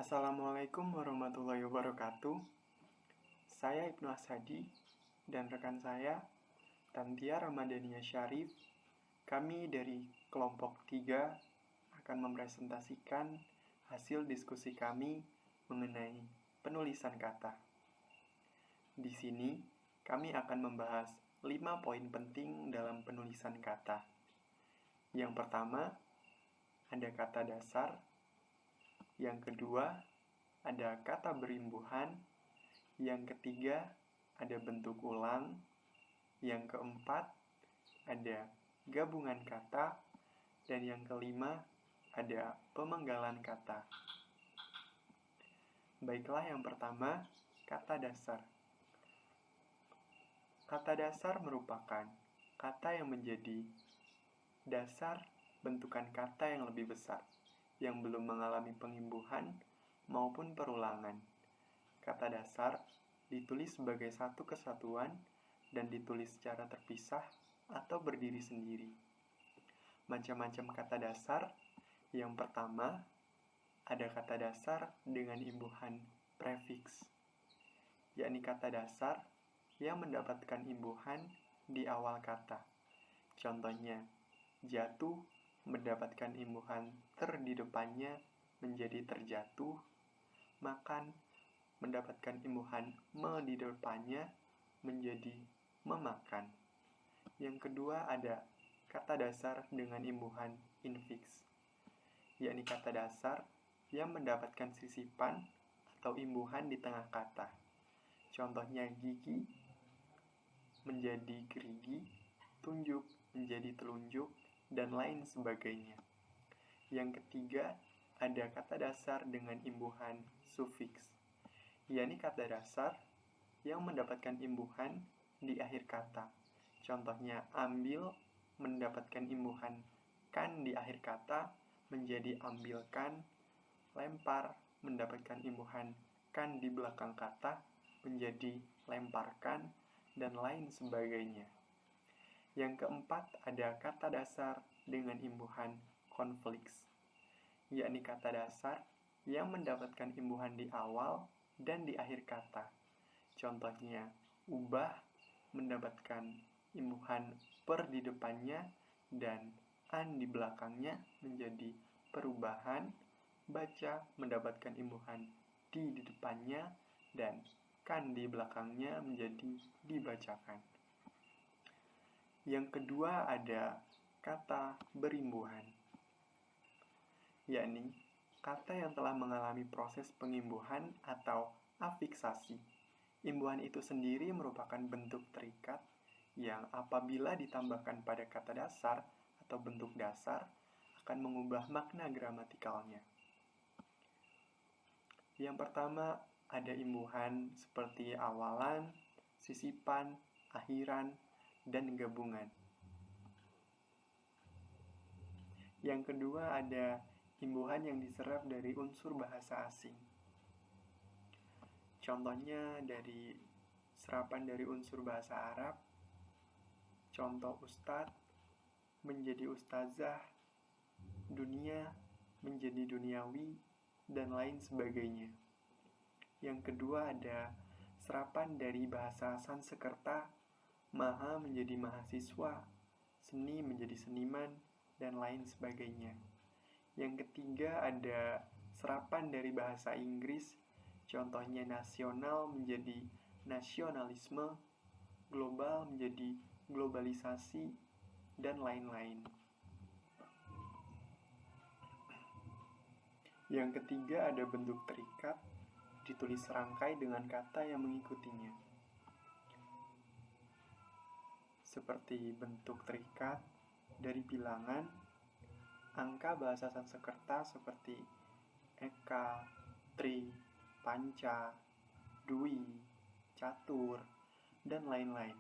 Assalamualaikum warahmatullahi wabarakatuh. Saya Ibnu Asadi dan rekan saya, Tantia Ramadhania Syarif. Kami dari kelompok 3 akan mempresentasikan hasil diskusi kami mengenai penulisan kata. Di sini, kami akan membahas 5 poin penting dalam penulisan kata. Yang pertama, ada kata dasar. Yang kedua, ada kata berimbuhan. Yang ketiga, ada bentuk ulang. Yang keempat, ada gabungan kata. Dan yang kelima, ada pemenggalan kata. Baiklah, yang pertama, kata dasar. Kata dasar merupakan kata yang menjadi dasar bentukan kata yang lebih besar, yang belum mengalami pengimbuhan maupun perulangan. Kata dasar ditulis sebagai satu kesatuan dan ditulis secara terpisah atau berdiri sendiri. Macam-macam kata dasar. Yang pertama, ada kata dasar dengan imbuhan prefiks, yakni kata dasar yang mendapatkan imbuhan di awal kata. Contohnya, jatuh mendapatkan imbuhan ter di depannya menjadi terjatuh. Makan mendapatkan imbuhan me di depannya menjadi memakan. Yang kedua, ada kata dasar dengan imbuhan infiks, yakni kata dasar yang mendapatkan sisipan atau imbuhan di tengah kata. Contohnya, gigi menjadi gerigi, tunjuk menjadi telunjuk, dan lain sebagainya. Yang ketiga, ada kata dasar dengan imbuhan sufiks, yakni kata dasar yang mendapatkan imbuhan di akhir kata. Contohnya, ambil mendapatkan imbuhan kan di akhir kata menjadi ambilkan. Lempar mendapatkan imbuhan kan di belakang kata menjadi lemparkan, dan lain sebagainya. Yang keempat, ada kata dasar dengan imbuhan konfliks, yakni kata dasar yang mendapatkan imbuhan di awal dan di akhir kata. Contohnya, ubah mendapatkan imbuhan per di depannya dan an di belakangnya menjadi perubahan. Baca mendapatkan imbuhan di depannya dan kan di belakangnya menjadi dibacakan. Yang kedua, ada kata berimbuhan, yakni kata yang telah mengalami proses pengimbuhan atau afiksasi. Imbuhan itu sendiri merupakan bentuk terikat yang apabila ditambahkan pada kata dasar atau bentuk dasar akan mengubah makna gramatikalnya. Yang pertama, ada imbuhan seperti awalan, sisipan, akhiran, dan gabungan. Yang kedua, ada imbuhan yang diserap dari unsur bahasa asing. Contohnya dari serapan dari unsur bahasa Arab. Contoh, ustadz menjadi ustazah, dunia menjadi duniawi, dan lain sebagainya. Yang kedua, ada serapan dari bahasa Sanskerta, maha menjadi mahasiswa, seni menjadi seniman, dan lain sebagainya. Yang ketiga, ada serapan dari bahasa Inggris, contohnya nasional menjadi nasionalisme, global menjadi globalisasi, dan lain-lain. Yang ketiga, ada bentuk terikat, ditulis serangkai dengan kata yang mengikutinya. Seperti bentuk terikat dari bilangan, angka bahasa Sanskerta seperti eka, tri, panca, dwi, catur, dan lain-lain.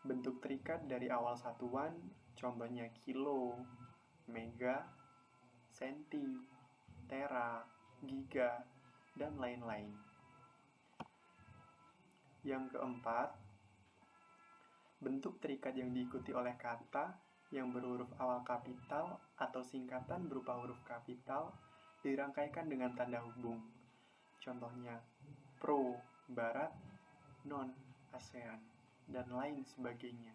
Bentuk terikat dari awal satuan, contohnya kilo, mega, senti, tera, giga, dan lain-lain. Yang keempat, bentuk terikat yang diikuti oleh kata yang berhuruf awal kapital atau singkatan berupa huruf kapital dirangkaikan dengan tanda hubung. Contohnya pro, barat, non, ASEAN, dan lain sebagainya.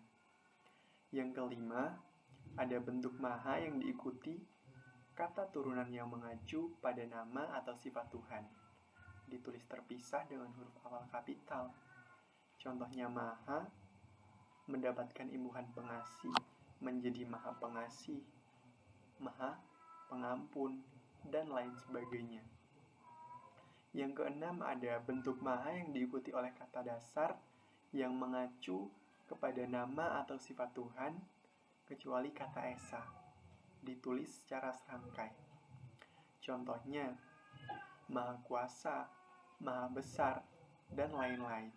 Yang kelima, ada bentuk maha yang diikuti kata turunan yang mengacu pada nama atau sifat Tuhan, ditulis terpisah dengan huruf awal kapital. Contohnya maha mendapatkan imbuhan pengasih menjadi maha pengasih, maha pengampun, dan lain sebagainya. Yang keenam, ada bentuk maha yang diikuti oleh kata dasar yang mengacu kepada nama atau sifat Tuhan, kecuali kata esa, ditulis secara serangkai. Contohnya maha kuasa, maha besar, dan lain-lain.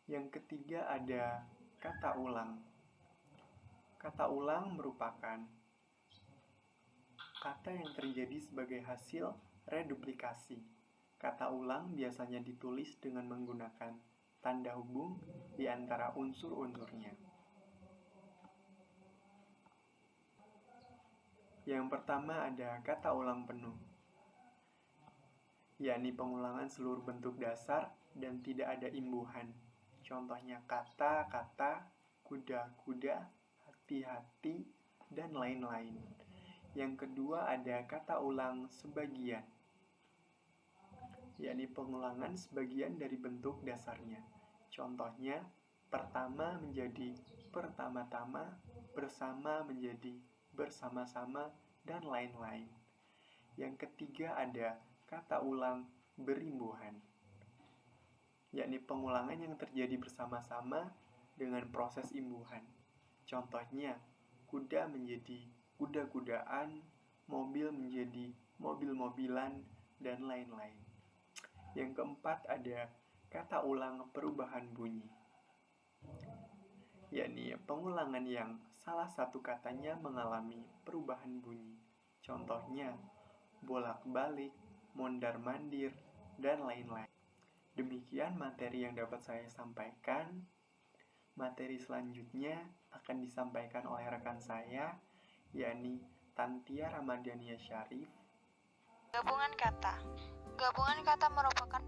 Yang ketiga, ada kata ulang. Kata ulang merupakan kata yang terjadi sebagai hasil reduplikasi. Kata ulang biasanya ditulis dengan menggunakan tanda hubung di antara unsur-unsurnya. Yang pertama ada kata ulang penuh, yakni pengulangan seluruh bentuk dasar dan tidak ada imbuhan. Contohnya kata-kata, kuda-kuda, hati-hati, dan lain-lain. Yang kedua ada kata ulang sebagian, yakni pengulangan sebagian dari bentuk dasarnya. Contohnya pertama menjadi pertama-tama, bersama menjadi bersama-sama, dan lain-lain. Yang ketiga ada kata ulang berimbuhan, yakni pengulangan yang terjadi bersama-sama dengan proses imbuhan. Contohnya kuda menjadi kuda-kudaan, mobil menjadi mobil-mobilan, dan lain-lain. Yang keempat ada kata ulang perubahan bunyi, yakni pengulangan yang salah satu katanya mengalami perubahan bunyi. Contohnya bolak-balik, mondar-mandir, dan lain-lain. Demikian materi yang dapat saya sampaikan. Materi selanjutnya akan disampaikan oleh rekan saya, yakni Tantia Ramadhania Syarif. Gabungan kata. Gabungan kata merupakan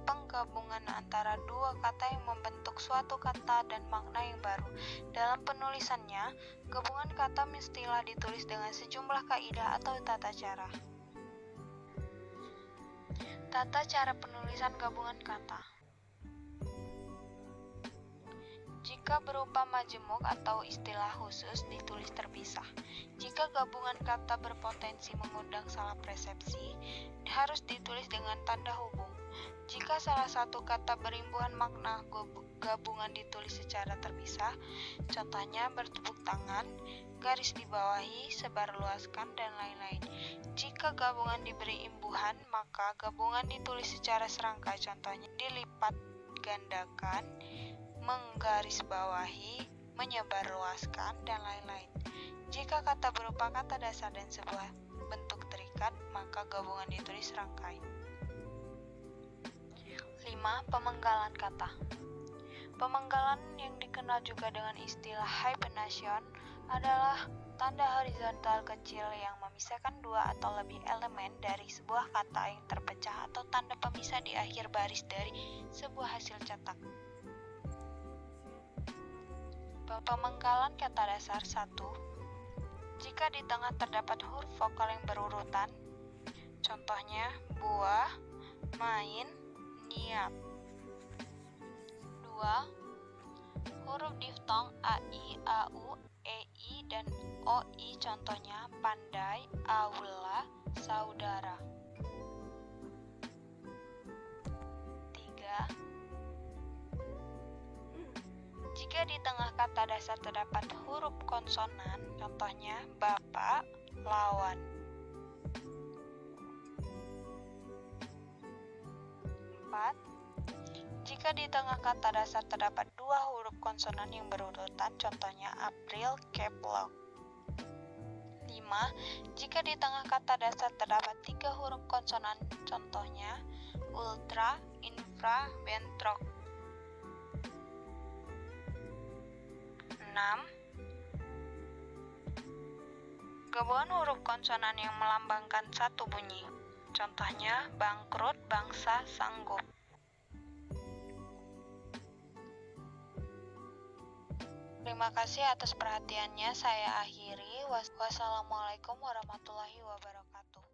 penggabungan antara dua kata yang membentuk suatu kata dan makna yang baru. Dalam penulisannya, gabungan kata mestilah ditulis dengan sejumlah kaidah atau tata cara. Tata cara penulisan gabungan kata. Jika berupa majemuk atau istilah khusus ditulis terpisah. Jika gabungan kata berpotensi mengundang salah persepsi, harus ditulis dengan tanda hubung. Jika salah satu kata berimbuhan makna, gabungan ditulis secara terpisah. Contohnya bertepuk tangan, garis dibawahi, sebarluaskan, dan lain-lain. Jika gabungan diberi imbuhan, maka gabungan ditulis secara serangkai. Contohnya dilipat gandakan, menggarisbawahi, menyebarluaskan, dan lain-lain. Jika kata berupa kata dasar dan sebuah bentuk terikat, maka gabungan ditulis serangkai. 5. Pemenggalan kata. Pemenggalan yang dikenal juga dengan istilah hibernation adalah tanda horizontal kecil yang memisahkan dua atau lebih elemen dari sebuah kata yang terpecah atau tanda pemisah di akhir baris dari sebuah hasil cetak. Pemenggalan kata dasar 1. Jika di tengah terdapat huruf vokal yang berurutan, contohnya buah, main, niat. 2. Huruf diftong a, i, a, u, e, i, dan o, i, contohnya pandai, aula, saudara. 3. Jika di tengah kata dasar terdapat huruf konsonan, contohnya bapak, lawan. 4. Jika di tengah kata dasar terdapat dua huruf konsonan yang berurutan, contohnya April, caps lock. 5. Jika di tengah kata dasar terdapat tiga huruf konsonan, contohnya ultra, infra, bentrok. 6. gabungan huruf konsonan yang melambangkan satu bunyi. Contohnya, bangkrut, bangsa, sanggup. Terima kasih atas perhatiannya. Saya akhiri. Wassalamualaikum warahmatullahi wabarakatuh.